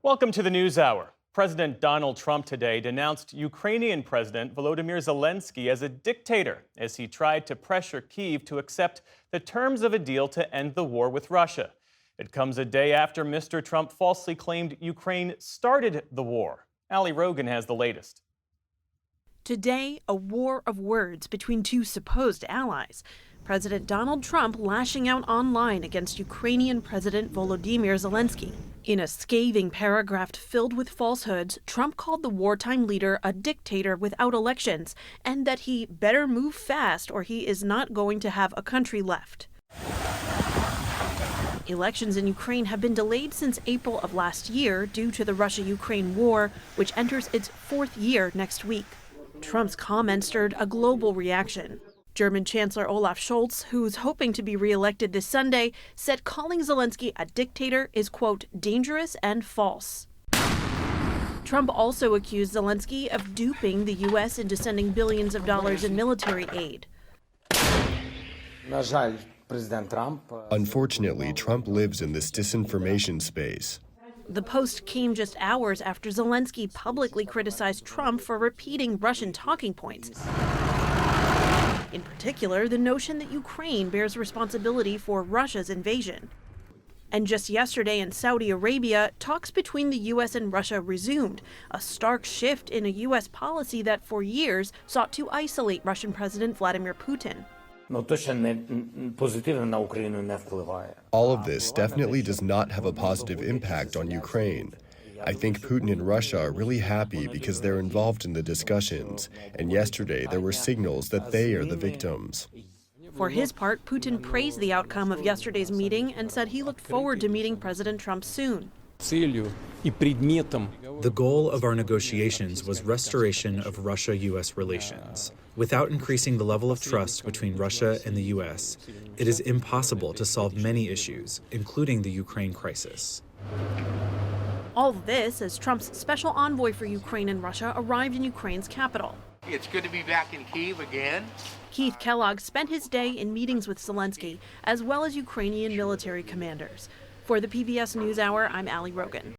Welcome to the NewsHour. President Donald Trump today denounced Ukrainian President Volodymyr Zelensky as a dictator as he tried to pressure Kyiv to accept the terms of a deal to end the war with Russia. It comes a day after Mr. Trump falsely claimed Ukraine started the war. Ali Rogan has the latest. Today, a war of words between two supposed allies. President Donald Trump lashing out online against Ukrainian President Volodymyr Zelensky. In a scathing paragraph filled with falsehoods, Trump called the wartime leader a dictator without elections, and that he better move fast or he is not going to have a country left. Elections in Ukraine have been delayed since April of last year due to the Russia-Ukraine war, which enters its fourth year next week. Trump's comment stirred a global reaction. German Chancellor Olaf Scholz, who's hoping to be reelected this Sunday, said calling Zelensky a dictator is, quote, dangerous and false. Trump also accused Zelensky of duping the U.S. into sending billions of dollars in military aid. Unfortunately, Trump lives in this disinformation space. The post came just hours after Zelensky publicly criticized Trump for repeating Russian talking points. In particular, the notion that Ukraine bears responsibility for Russia's invasion. And just yesterday in Saudi Arabia, talks between the U.S. and Russia resumed, a stark shift in a U.S. policy that for years sought to isolate Russian President Vladimir Putin. All of this definitely does not have a positive impact on Ukraine. I think Putin and Russia are really happy because they're involved in the discussions, and yesterday there were signals that they are the victims. For his part, Putin praised the outcome of yesterday's meeting and said he looked forward to meeting President Trump soon. The goal of our negotiations was restoration of Russia-U.S. relations. Without increasing the level of trust between Russia and the U.S., it is impossible to solve many issues, including the Ukraine crisis. All of this as Trump's special envoy for Ukraine and Russia arrived in Ukraine's capital. It's good to be back in Kyiv again. Keith Kellogg spent his day in meetings with Zelensky, as well as Ukrainian military commanders. For the PBS NewsHour, I'm Ali Rogan.